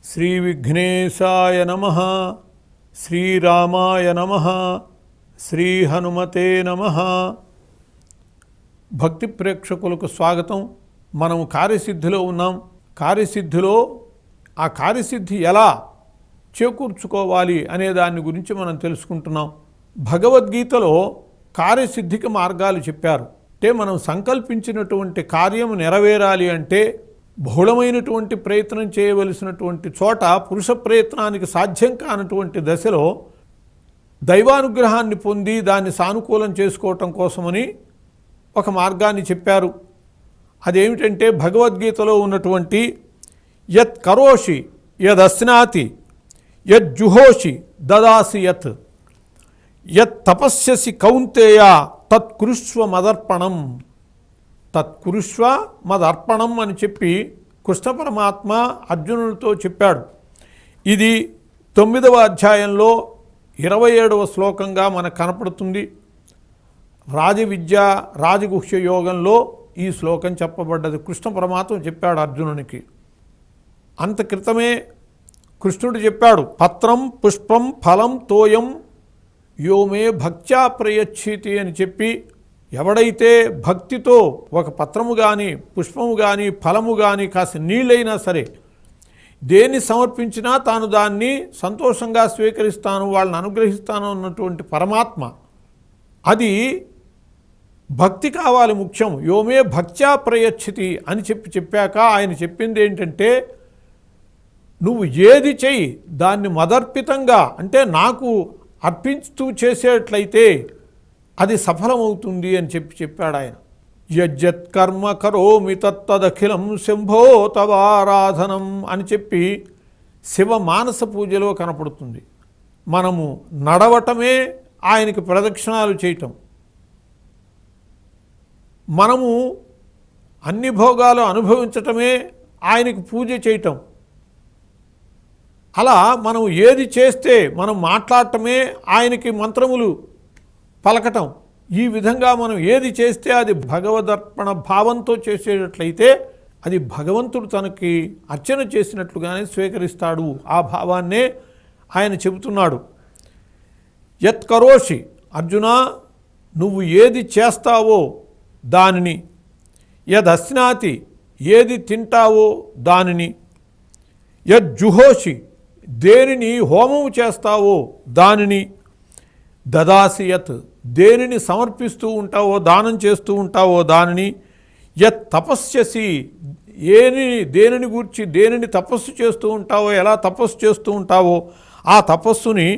శ్రీవిఘ్నేశాయ నమః, శ్రీరామాయ నమః, శ్రీహనుమతే నమః. భక్తి ప్రేక్షకులకు స్వాగతం. మనం కార్యసిద్ధిలో ఉన్నాం. కార్యసిద్ధిలో ఆ కార్యసిద్ధి ఎలా చేకూర్చుకోవాలి అనే దాని గురించి మనం తెలుసుకుంటున్నాం. భగవద్గీతలో కార్యసిద్ధికి మార్గాలు చెప్పారు. అంటే మనం సంకల్పించినటువంటి కార్యం నెరవేరాలి అంటే బహుళమైనటువంటి ప్రయత్నం చేయవలసినటువంటి చోట పురుష ప్రయత్నానికి సాధ్యం కానటువంటి దశలో దైవానుగ్రహాన్ని పొంది దాన్ని సానుకూలం చేసుకోవటం కోసమని ఒక మార్గాన్ని చెప్పారు. అదేమిటంటే భగవద్గీతలో ఉన్నటువంటి యత్ కరోషి యదస్నాతి యజ్జుహోషి దదాసి యత్ యత్ తపస్యసి కౌంతేయ తత్కురుష్వ మదర్పణం, తత్కురుష్వ మదర్పణం అని చెప్పి కృష్ణ పరమాత్మ అర్జునుడితో చెప్పాడు. ఇది 9వ అధ్యాయంలో 27వ శ్లోకంగా మనకు కనపడుతుంది. రాజవిద్య రాజగుహ్య యోగంలో ఈ శ్లోకం చెప్పబడ్డది. కృష్ణ పరమాత్మ చెప్పాడు అర్జునునికి. అంత క్రితమే కృష్ణుడు చెప్పాడు, పత్రం పుష్పం ఫలం తోయం యోమే భక్త్యా ప్రయచ్ఛితి అని చెప్పి, ఎవడైతే భక్తితో ఒక పత్రము కానీ పుష్పము కానీ ఫలము కానీ కాస్త నీళ్ళైనా సరే దేన్ని సమర్పించినా తాను దాన్ని సంతోషంగా స్వీకరిస్తాను, వాళ్ళని అనుగ్రహిస్తాను అన్నటువంటి పరమాత్మ, అది భక్తి కావాలి ముఖ్యం. యోమే భక్త్యా ప్రయచ్ఛితి అని చెప్పాక ఆయన చెప్పింది ఏంటంటే, నువ్వు ఏది చెయ్యి దాన్ని మదర్పితంగా అంటే నాకు అర్పించుతూ చేసేట్లయితే అది సఫలమవుతుంది అని చెప్పాడు ఆయన. యజ్జత్ కర్మ కరోమి తత్తదఖిలం శంభో తవారాధనం అని చెప్పి శివ మానస పూజలో కనపడుతుంది. మనము నడవటమే ఆయనకి ప్రదక్షిణాలు చేయటం, మనము అన్ని భోగాలు అనుభవించటమే ఆయనకి పూజ చేయటం. అలా మనం ఏది చేస్తే మనం మాట్లాడటమే ఆయనకి మంత్రములు పలకటం. ఈ విధంగా మనం ఏది చేస్తే అది భగవదర్పణ భావంతో చేసేటట్లయితే అది భగవంతుడు తనకి అర్చన చేసినట్లుగానే స్వీకరిస్తాడు. ఆ భావాన్నే ఆయన చెబుతున్నాడు. యత్ కరోషి అర్జున, నువ్వు ఏది చేస్తావో దానిని, యదస్నాతి ఏది తింటావో దానిని, యజ్జుహోషి దేనిని హోమము చేస్తావో దానిని, దదాసి యత్ దేనిని సమర్పిస్తూ ఉంటావో దానం చేస్తూ ఉంటావో దానిని, యత్ తపస్యసి దేనిని గూర్చి దేనిని తపస్సు చేస్తూ ఉంటావో ఎలా తపస్సు చేస్తూ ఉంటావో ఆ తపస్సుని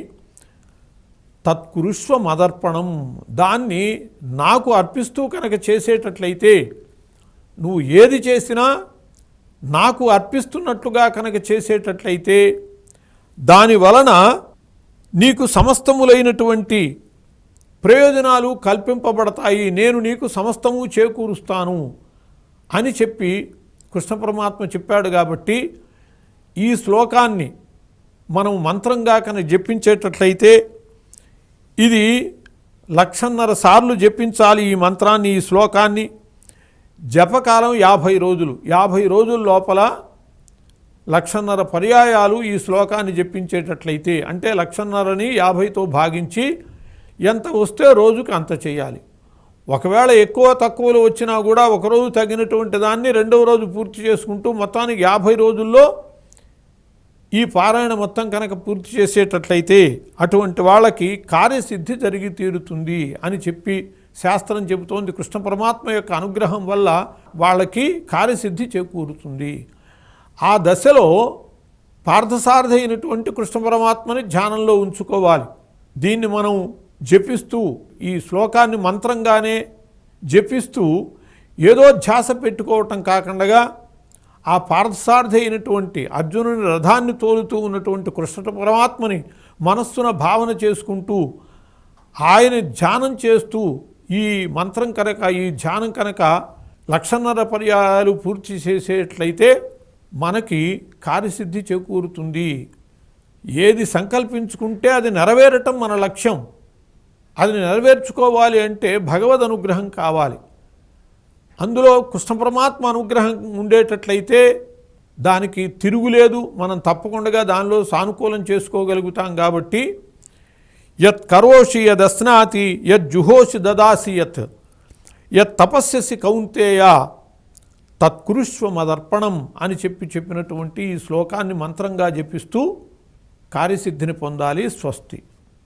తత్కురుష్వ మదర్పణం దాన్ని నాకు అర్పిస్తూ కనుక చేసేటట్లయితే, నువ్వు ఏది చేసినా నాకు అర్పిస్తున్నట్లుగా కనుక చేసేటట్లయితే దాని వలన నీకు సమస్తములైనటువంటి ప్రయోజనాలు కల్పింపబడతాయి, నేను నీకు సమస్తము చేకూరుస్తాను అని చెప్పి కృష్ణ పరమాత్మ చెప్పాడు. కాబట్టి ఈ శ్లోకాన్ని మనం మంత్రంగా కనుక జపించేటట్లయితే ఇది 1,50,000 సార్లు జపించాలి. ఈ మంత్రాన్ని, ఈ శ్లోకాన్ని. జపకాలం 50 రోజులు. 50 రోజుల లోపల 1,50,000 పర్యాయాలు ఈ శ్లోకాన్ని జపించేటట్లయితే, అంటే 1,50,000ని 50తో భాగించి ఎంత వస్తే రోజుకి అంత చేయాలి. ఒకవేళ ఎక్కువ తక్కువలు వచ్చినా కూడా ఒకరోజు తగినటువంటి దాన్ని రెండవ రోజు పూర్తి చేసుకుంటూ మొత్తానికి 50 రోజుల్లో ఈ పారాయణ మొత్తం కనుక పూర్తి చేసేటట్లయితే అటువంటి వాళ్ళకి కార్యసిద్ధి జరిగి తీరుతుంది అని చెప్పి శాస్త్రం చెబుతోంది. కృష్ణ పరమాత్మ యొక్క అనుగ్రహం వల్ల వాళ్ళకి కార్యసిద్ధి చేకూరుతుంది. ఆ దశలో పార్థసారథి అయినటువంటి కృష్ణ పరమాత్మని ధ్యానంలో ఉంచుకోవాలి. దీన్ని మనం జపిస్తూ ఈ శ్లోకాన్ని మంత్రంగానే జపిస్తూ ఏదో ధ్యాస పెట్టుకోవటం కాకుండా ఆ పార్థసారథి అయినటువంటి అర్జునుని రథాన్ని తోలుతూ ఉన్నటువంటి కృష్ణ పరమాత్మని మనస్సున భావన చేసుకుంటూ ఆయన ధ్యానం చేస్తూ ఈ మంత్రం కనుక ఈ ధ్యానం కనుక 1,50,000 పర్యాయాలు పూర్తి చేసేట్లయితే మనకి కార్యసిద్ధి చేకూరుతుంది. ఏది సంకల్పించుకుంటే అది నెరవేరటం మన లక్ష్యం. అది నెరవేర్చుకోవాలి అంటే భగవద్ అనుగ్రహం కావాలి. అందులో కృష్ణ పరమాత్మ అనుగ్రహం ఉండేటట్లయితే దానికి తిరుగులేదు, మనం తప్పకుండా దానిలో సానుకూలం చేసుకోగలుగుతాం. కాబట్టి యత్ కరోషి యదస్నాతి యజ్జుహోషి దదాసి యత్ తపస్యసి కౌంతేయ తత్కురుష్వ మదర్పణం అని చెప్పినటువంటి ఈ శ్లోకాన్ని మంత్రంగా జపిస్తూ కార్యసిద్ధిని పొందాలి. స్వస్తి.